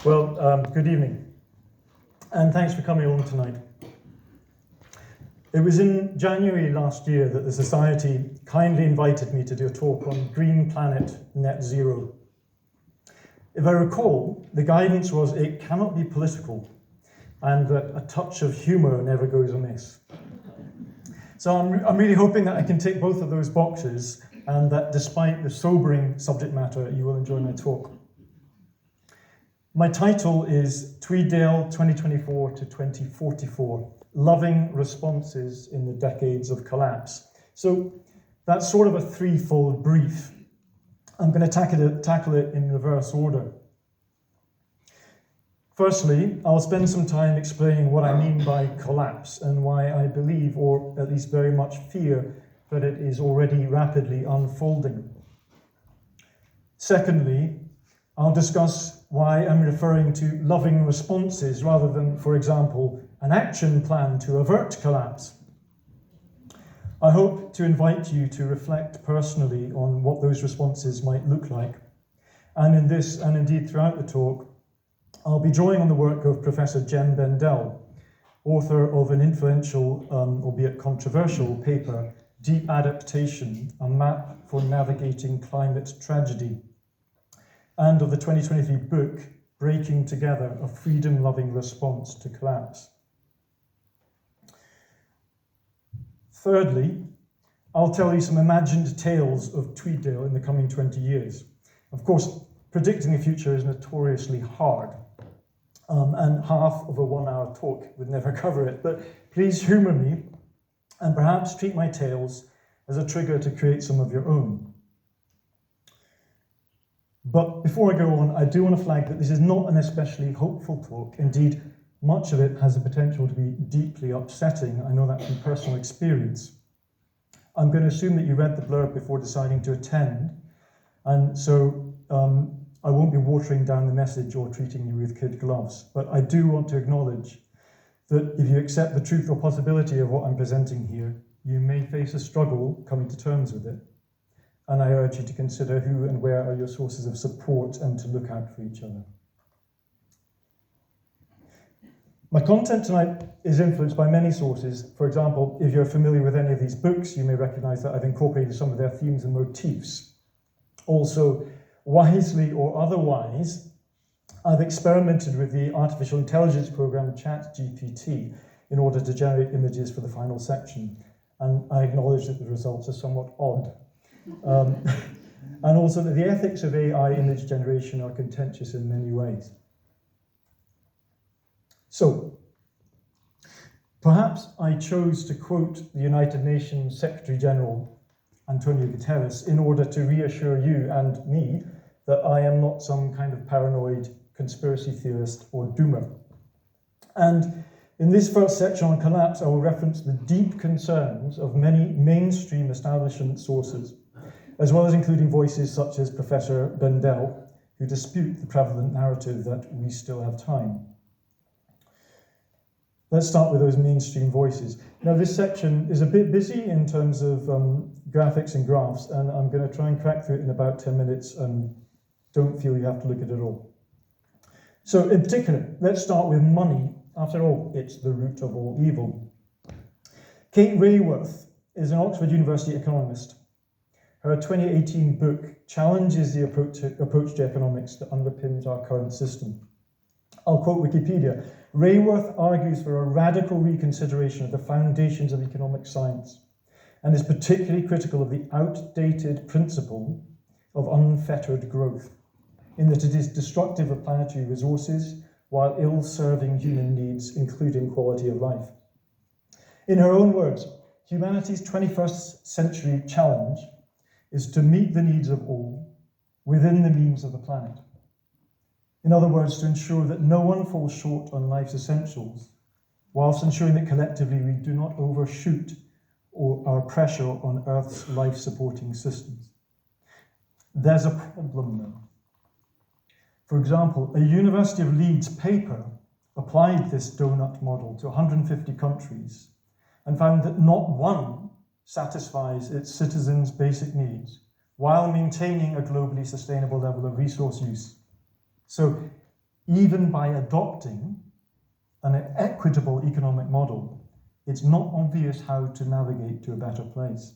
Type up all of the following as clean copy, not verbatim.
Well, good evening, and thanks for coming along tonight. It was in January last year that the Society kindly invited me to do a talk on Green Planet Net Zero. If I recall, the guidance was it cannot be political and that a touch of humour never goes amiss. So I'm really hoping that I can tick both of those boxes and that despite the sobering subject matter, you will enjoy my talk. My title is Tweeddale 2024 to 2044, Loving Responses in the Decades of Collapse. So that's sort of a threefold brief. I'm going to tackle it in reverse order. Firstly, I'll spend some time explaining what I mean by collapse and why I believe, or at least very much fear, that it is already rapidly unfolding. Secondly, I'll discuss why I'm referring to loving responses rather than, for example, an action plan to avert collapse. I hope to invite you to reflect personally on what those responses might look like. And in this, and indeed throughout the talk, I'll be drawing on the work of Professor Jem Bendell, author of an influential, albeit controversial, paper, Deep Adaptation, a Map for Navigating Climate Tragedy, and of the 2023 book, Breaking Together, a Freedom-Loving Response to Collapse. Thirdly, I'll tell you some imagined tales of Tweeddale in the coming 20 years. Of course, predicting the future is notoriously hard, and half of a 1-hour talk would never cover it, but please humour me and perhaps treat my tales as a trigger to create some of your own. But before I go on, I do want to flag that this is not an especially hopeful talk. Indeed, much of it has the potential to be deeply upsetting. I know that from personal experience. I'm going to assume that you read the blurb before deciding to attend, and so I won't be watering down the message or treating you with kid gloves. But I do want to acknowledge that if you accept the truth or possibility of what I'm presenting here, you may face a struggle coming to terms with it. And I urge you to consider who and where are your sources of support and to look out for each other. My content tonight is influenced by many sources. For example, if you're familiar with any of these books, you may recognize that I've incorporated some of their themes and motifs. Also, wisely or otherwise, I've experimented with the artificial intelligence program ChatGPT in order to generate images for the final section. And I acknowledge that the results are somewhat odd. And also that the ethics of AI image generation are contentious in many ways. So, perhaps I chose to quote the United Nations Secretary General Antonio Guterres in order to reassure you and me that I am not some kind of paranoid conspiracy theorist or doomer. And in this first section on collapse, I will reference the deep concerns of many mainstream establishment sources, as well as including voices such as Professor Bendell, who dispute the prevalent narrative that we still have time. Let's start with those mainstream voices. Now, this section is a bit busy in terms of graphics and graphs, and I'm going to try and crack through it in about 10 minutes, and don't feel you have to look at it all. So, in particular, let's start with money. After all, it's the root of all evil. Kate Raworth is an Oxford University economist. Her 2018 book challenges the approach to economics that underpins our current system. I'll quote Wikipedia. Raworth argues for a radical reconsideration of the foundations of economic science and is particularly critical of the outdated principle of unfettered growth, in that it is destructive of planetary resources while ill-serving human needs, including quality of life. In her own words, humanity's 21st century challenge is to meet the needs of all within the means of the planet. In other words, to ensure that no one falls short on life's essentials, whilst ensuring that collectively we do not overshoot our pressure on Earth's life-supporting systems. There's a problem though. For example, a University of Leeds paper applied this donut model to 150 countries and found that not one satisfies its citizens' basic needs while maintaining a globally sustainable level of resource use. So even by adopting an equitable economic model, it's not obvious how to navigate to a better place.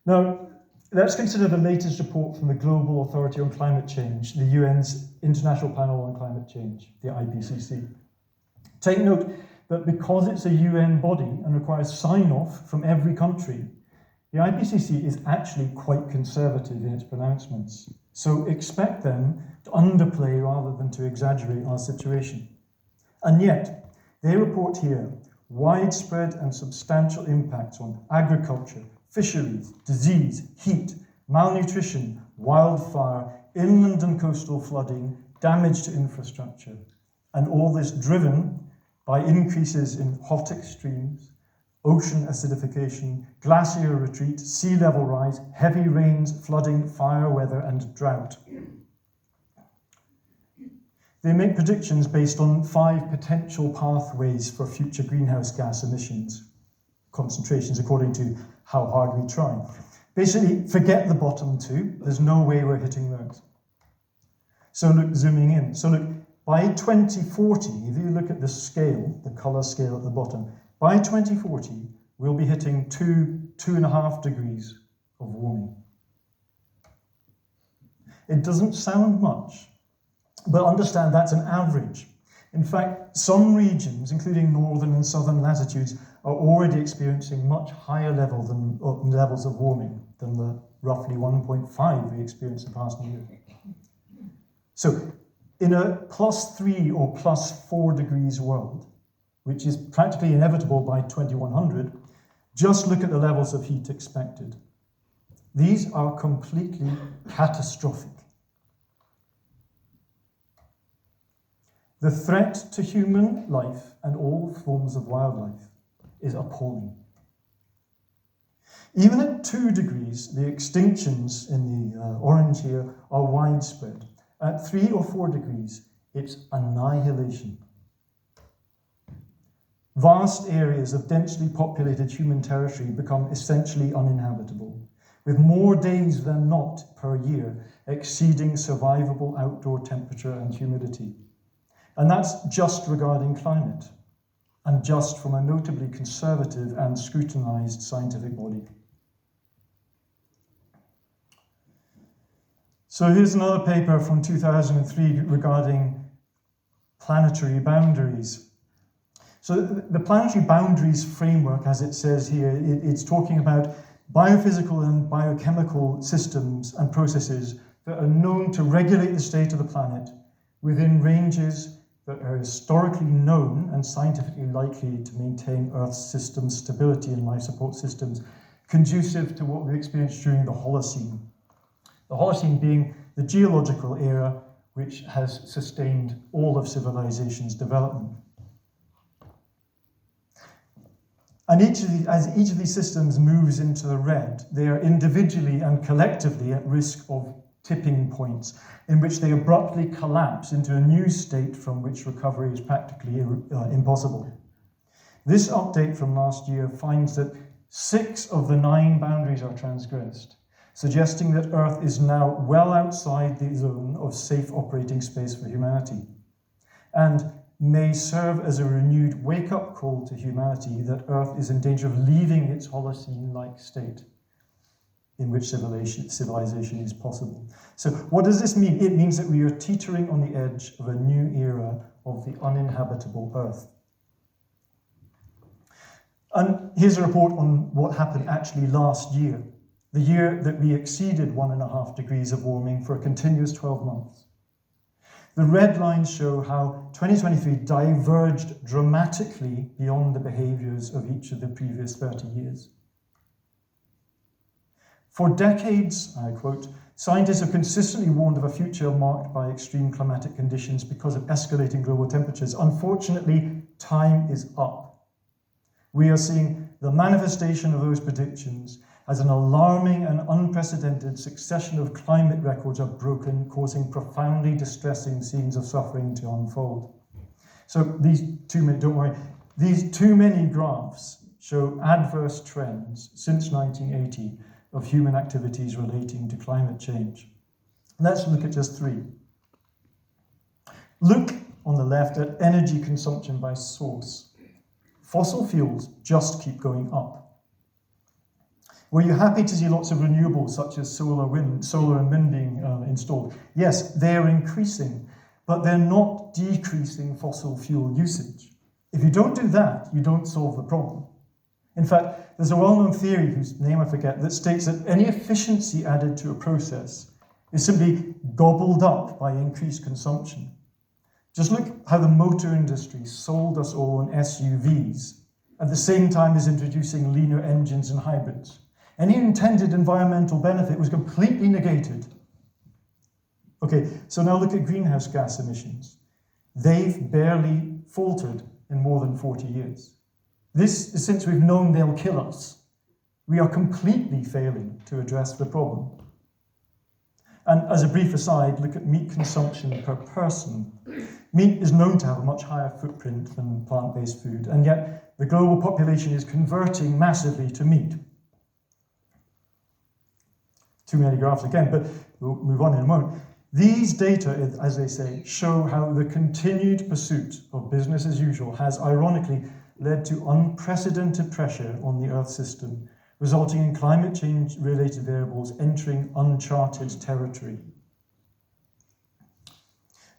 Now, let's consider the latest report from the Global Authority on Climate Change, the UN's International Panel on Climate Change, the IPCC. Take note that because it's a UN body and requires sign-off from every country, the IPCC is actually quite conservative in its pronouncements. So expect them to underplay rather than to exaggerate our situation. And yet, they report here widespread and substantial impacts on agriculture, fisheries, disease, heat, malnutrition, wildfire, inland and coastal flooding, damage to infrastructure, and all this driven by increases in hot extremes, ocean acidification, glacier retreat, sea level rise, heavy rains, flooding, fire weather, and drought. They make predictions based on 5 potential pathways for future greenhouse gas emissions concentrations according to how hard we try. Basically, forget the bottom 2. There's no way we're hitting those. So look, zooming in. So look, by 2040, if you look at the scale, the colour scale at the bottom, by 2040, we'll be hitting 2.5 degrees of warming. It doesn't sound much, but understand that's an average. In fact, some regions, including northern and southern latitudes, are already experiencing much higher levels of warming than the roughly 1.5 we experienced the past year. So, in a +3 or +4 degrees world, which is practically inevitable by 2100, just look at the levels of heat expected. These are completely catastrophic. The threat to human life and all forms of wildlife is appalling. Even at 2 degrees, the extinctions in the orange here are widespread. At 3 or 4 degrees, it's annihilation. Vast areas of densely populated human territory become essentially uninhabitable, with more days than not per year exceeding survivable outdoor temperature and humidity. And that's just regarding climate, and just from a notably conservative and scrutinized scientific body. So here's another paper from 2003 regarding planetary boundaries. So the planetary boundaries framework, as it says here, it's talking about biophysical and biochemical systems and processes that are known to regulate the state of the planet within ranges that are historically known and scientifically likely to maintain Earth's system stability and life support systems, conducive to what we experienced during the Holocene. The Holocene being the geological era which has sustained all of civilization's development. And as each of these systems moves into the red, they are individually and collectively at risk of tipping points in which they abruptly collapse into a new state from which recovery is practically impossible. This update from last year finds that 6 of the 9 boundaries are transgressed, suggesting that Earth is now well outside the zone of safe operating space for humanity, and may serve as a renewed wake-up call to humanity that Earth is in danger of leaving its Holocene-like state in which civilization is possible. So what does this mean? It means that we are teetering on the edge of a new era of the uninhabitable Earth. And here's a report on what happened actually last year, the year that we exceeded 1.5 degrees of warming for a continuous 12 months. The red lines show how 2023 diverged dramatically beyond the behaviors of each of the previous 30 years. For decades, I quote, scientists have consistently warned of a future marked by extreme climatic conditions because of escalating global temperatures. Unfortunately, time is up. We are seeing the manifestation of those predictions as an alarming and unprecedented succession of climate records are broken, causing profoundly distressing scenes of suffering to unfold. So these too many graphs show adverse trends since 1980 of human activities relating to climate change. Let's look at just 3. Look on the left at energy consumption by source. Fossil fuels just keep going up. Were you happy to see lots of renewables such as solar and wind being installed? Yes, they're increasing, but they're not decreasing fossil fuel usage. If you don't do that, you don't solve the problem. In fact, there's a well-known theory, whose name I forget, that states that any efficiency added to a process is simply gobbled up by increased consumption. Just look how the motor industry sold us all on SUVs at the same time as introducing leaner engines and hybrids. Any intended environmental benefit was completely negated. Okay, so now look at greenhouse gas emissions. They've barely faltered in more than 40 years. This is since we've known they'll kill us. We are completely failing to address the problem. And as a brief aside, look at meat consumption per person. Meat is known to have a much higher footprint than plant-based food, and yet the global population is converting massively to meat. Too many graphs again, but we'll move on in a moment. These data, as they say, show how the continued pursuit of business as usual has ironically led to unprecedented pressure on the Earth system, resulting in climate change-related variables entering uncharted territory.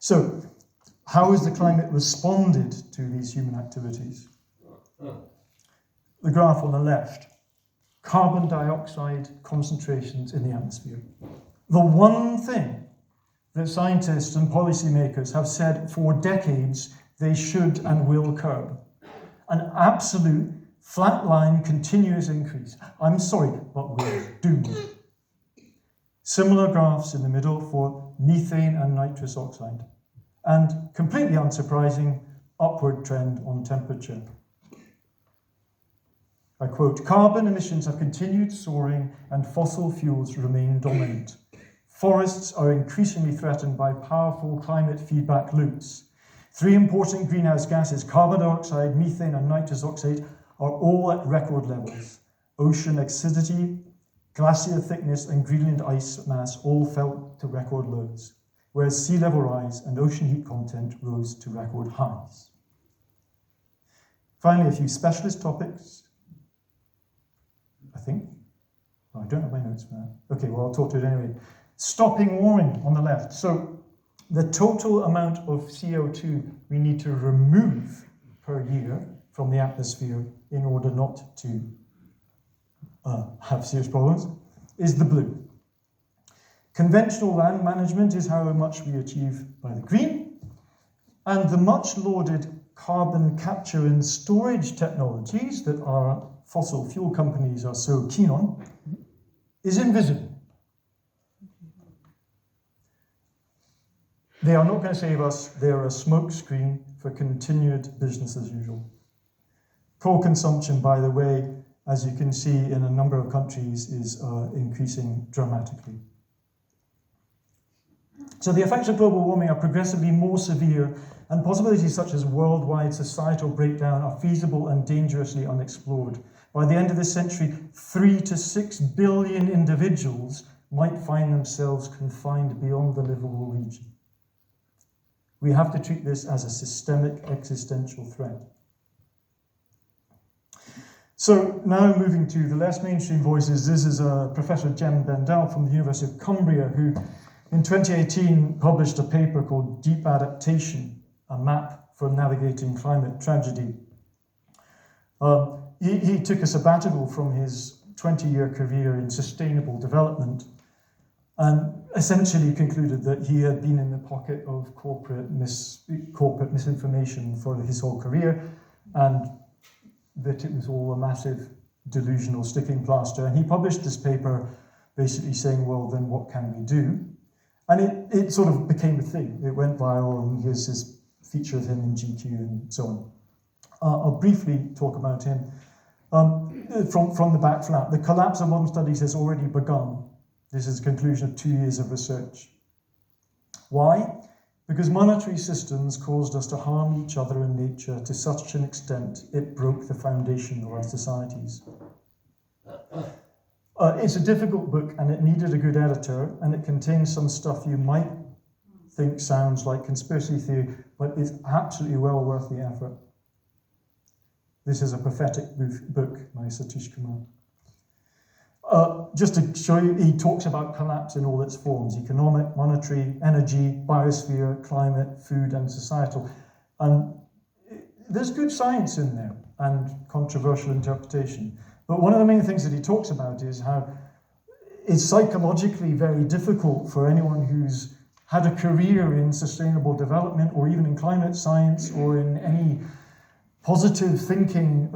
So, how has the climate responded to these human activities? The graph on the left, carbon dioxide concentrations in the atmosphere. The one thing that scientists and policymakers have said for decades they should and will curb. An absolute flatline continuous increase. I'm sorry, but we're doomed. Similar graphs in the middle for methane and nitrous oxide. And completely unsurprising, upward trend on temperature. I quote, carbon emissions have continued soaring and fossil fuels remain dominant. Forests are increasingly threatened by powerful climate feedback loops. 3 important greenhouse gases, carbon dioxide, methane, and nitrous oxide, are all at record levels. Ocean acidity, glacier thickness, and Greenland ice mass all fell to record lows, whereas sea level rise and ocean heat content rose to record highs. Finally, a few specialist topics, I think. Oh, I don't have my notes for that. Okay, well, I'll talk to it anyway. Stopping warming on the left. So the total amount of CO2 we need to remove per year from the atmosphere in order not to have serious problems is the blue. Conventional land management is how much we achieve by the green, and the much lauded carbon capture and storage technologies that our fossil fuel companies are so keen on is invisible. They are not going to save us. They are a smokescreen for continued business as usual. Coal consumption, by the way, as you can see in a number of countries, is increasing dramatically. So the effects of global warming are progressively more severe, and possibilities such as worldwide societal breakdown are feasible and dangerously unexplored. By the end of this century, 3 to 6 billion individuals might find themselves confined beyond the livable region. We have to treat this as a systemic existential threat. So now moving to the less mainstream voices, this is Professor Jem Bendell from the University of Cumbria, who in 2018 published a paper called Deep Adaptation, a map for navigating climate tragedy. He took a sabbatical from his 20-year career in sustainable development and essentially concluded that he had been in the pocket of corporate misinformation for his whole career, and that it was all a massive delusional sticking plaster. And he published this paper basically saying, well, then what can we do? And it sort of became a thing. It went viral, and here's his feature of him in GQ and so on. I'll briefly talk about him. From the back flap, the collapse of modern studies has already begun. This is the conclusion of 2 years of research. Why? Because monetary systems caused us to harm each other in nature to such an extent it broke the foundation of our societies. It's a difficult book, and it needed a good editor, and it contains some stuff you might think sounds like conspiracy theory, but it's absolutely well worth the effort. This is a prophetic book by Satish Kumar. Just to show you, he talks about collapse in all its forms: economic, monetary, energy, biosphere, climate, food, and societal. And there's good science in there and controversial interpretation. But one of the main things that he talks about is how it's psychologically very difficult for anyone who's had a career in sustainable development or even in climate science or in any positive thinking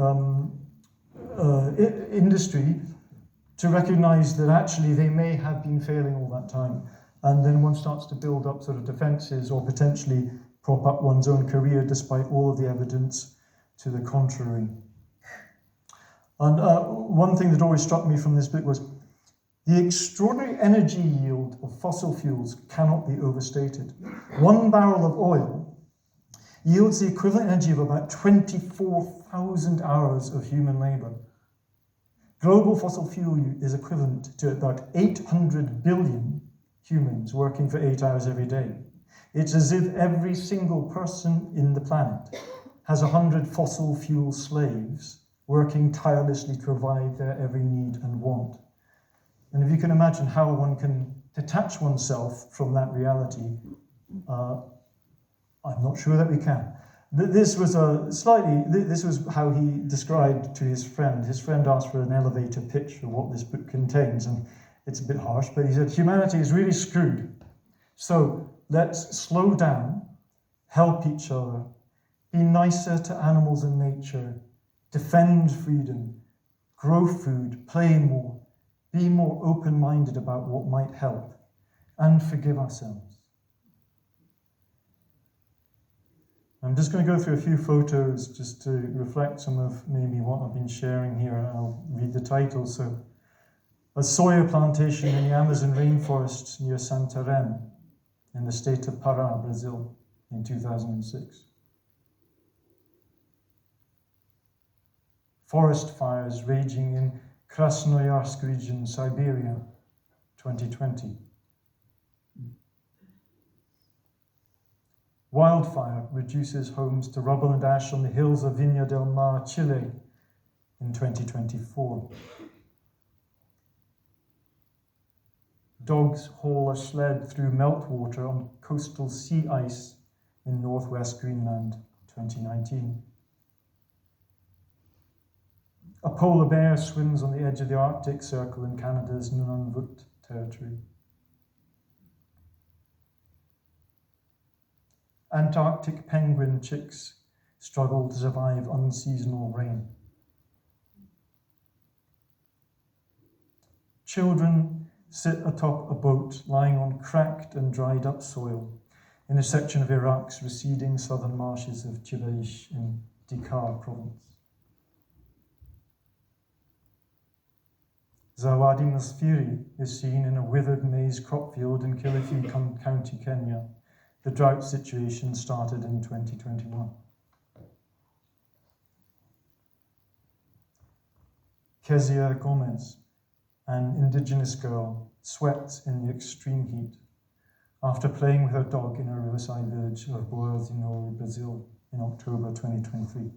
industry to recognize that actually they may have been failing all that time. And then one starts to build up sort of defenses or potentially prop up one's own career despite all of the evidence to the contrary. And one thing that always struck me from this book was the extraordinary energy yield of fossil fuels cannot be overstated. 1 barrel of oil yields the equivalent energy of about 24,000 hours of human labor. Global fossil fuel is equivalent to about 800 billion humans working for 8 hours every day. It's as if every single person in the planet has 100 fossil fuel slaves working tirelessly to provide their every need and want. And if you can imagine how one can detach oneself from that reality, I'm not sure that we can. This was how he described to his friend. His friend asked for an elevator pitch for what this book contains, and it's a bit harsh, but he said, humanity is really screwed. So let's slow down, help each other, be nicer to animals and nature, defend freedom, grow food, play more, be more open-minded about what might help, and forgive ourselves. I'm just going to go through a few photos just to reflect some of maybe what I've been sharing here. I'll read the title. So, a soya plantation in the Amazon rainforest near Santarém in the state of Pará, Brazil, in 2006. Forest fires raging in Krasnoyarsk region, Siberia, 2020. Wildfire reduces homes to rubble and ash on the hills of Viña del Mar, Chile, in 2024. Dogs haul a sled through meltwater on coastal sea ice in northwest Greenland, 2019. A polar bear swims on the edge of the Arctic Circle in Canada's Nunavut territory. Antarctic penguin chicks struggle to survive unseasonal rain. Children sit atop a boat lying on cracked and dried up soil in a section of Iraq's receding southern marshes of Chibaish in Dikar province. Zawadi Masfiri is seen in a withered maize crop field in Kilifi County, Kenya. The drought situation started in 2021. Kezia Gomez, an indigenous girl, sweats in the extreme heat after playing with her dog in a riverside village of Boazinho, Brazil, in October 2023.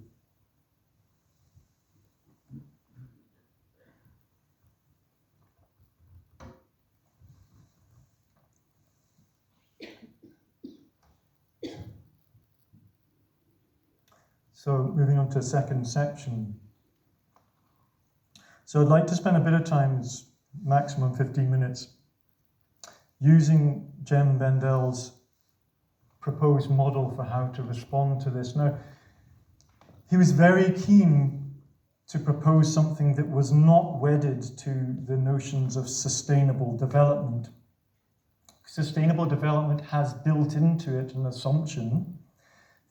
So moving on to the second section. So I'd like to spend a bit of time, it's maximum 15 minutes, using Jem Bendel's proposed model for how to respond to this. Now, he was very keen to propose something that was not wedded to the notions of sustainable development. Sustainable development has built into it an assumption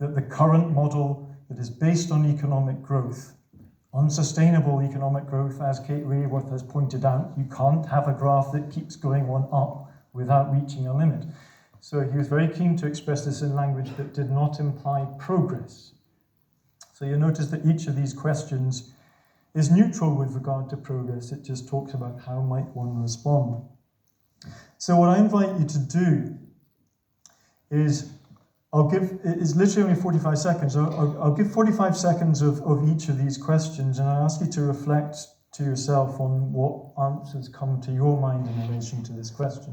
that the current model that is based on economic growth, unsustainable economic growth, as Kate Raworth has pointed out, you can't have a graph that keeps going on up without reaching a limit. So he was very keen to express this in language that did not imply progress. So you'll notice that each of these questions is neutral with regard to progress. It just talks about how might one respond. So what I invite you to do is it's literally only 45 seconds. I'll give 45 seconds of each of these questions, and I ask you to reflect to yourself on what answers come to your mind in relation to this question.